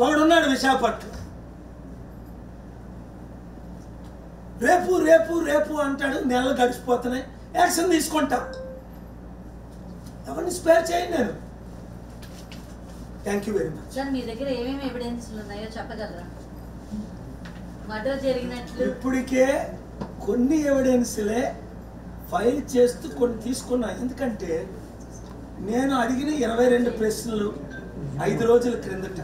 ఒకడున్నాడు విశాఖపట్నం, రేపు రేపు రేపు అంటాడు, నెలలు గడిచిపోతున్నాయి, యాక్షన్ తీసుకుంటాం. ఎవరిని స్పేర్ చేయండి నేను. Thank you very much. Sir మీ దగ్గర ఏమేమి ఎవిడెన్స్లు ఉన్నాయో చెప్పగలరా? మర్డర్ జరిగినట్లు ఇప్పటికే కొన్ని ఎవిడెన్స్లే ఫైల్ చేస్తూ కొన్ని తీసుకున్నా. ఎందుకంటే నేను అడిగిన 22 ప్రశ్నలు 5 రోజుల క్రిందట,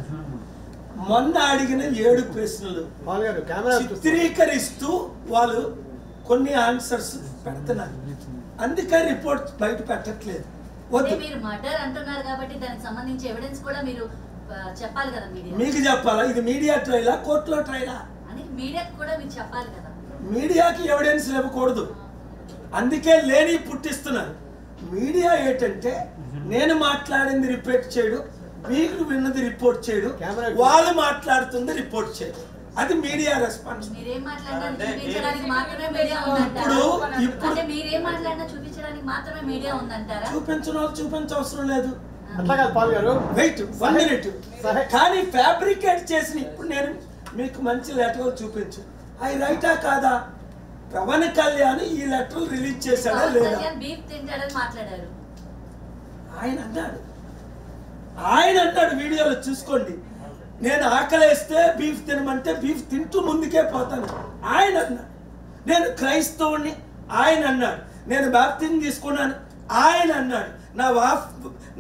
మొన్న అడిగిన 7 ప్రశ్నలు చిత్రీకరిస్తూ వాళ్ళు కొన్ని ఆన్సర్స్ పెడుతున్నారు. అందుకే రిపోర్ట్ బయట పెట్టట్లేదు. మీరు మర్డర్ అంటున్నారు కాబట్టి దానికి సంబంధించి ఎవిడెన్స్ కూడా మీరు చెప్పాలి కదా. మీకు చెప్పాలా? ఇది మీడియా ట్రైలా, కోర్టులో ట్రైలా అని మీడియాకి కూడా మీరు చెప్పాలి కదా. మీడియాకి ఎవిడెన్స్ ఇవ్వకూడదు, అందుకే లేని పుట్టిస్తున్నారు. మీడియా ఏంటంటే నేను మాట్లాడింది రిపోర్ట్ చేయడం, మీరు విన్నది రిపోర్ట్ చేయడం, వాళ్ళు మాట్లాడుతుంది రిపోర్ట్ చేయడం, అది మీడియా రెస్పాన్స్. మీరేం మాట్లాడినా చూపించడానికి మాత్రమే మీడియా ఉందంటారా? అంటే మీరేం మాట్లాడినా చూపించడానికి మాత్రమే మీడియా ఉందంటారా? చూపించిన వాళ్ళు చూపించవసరం లేదు. Wait 1 minute. కానీ ఫ్యాబ్రికేట్ చేసిన ఇప్పుడు నేను మీకు మంచి లెటర్ చూపించు, అవి రైటా కాదా? పవన్ కళ్యాణ్ ఈ లెటర్ రిలీజ్ చేశాడా లేదా? బీఫ్ తింటాడని మాట్లాడారు ఆయన అన్నాడు వీడియోలో చూసుకోండి. నేను ఆకలేస్తే బీఫ్ తినమంటే బీఫ్ తింటూ ముందుకే పోతాను ఆయన అన్నాడు. నేను క్రైస్తవుని ఆయన అన్నాడు. నేను బాప్తిజం తీసుకున్నాను ఆయన అన్నాడు.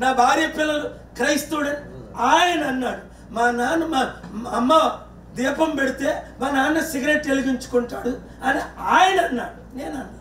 నా భార్య పిల్లలు క్రైస్తవుడని ఆయన అన్నాడు. మా నాన్న మా అమ్మ దీపం పెడితే మా నాన్న సిగరెట్ వెలిగించుకుంటాడు అని ఆయన అన్నాడు. నేను అన్నాను.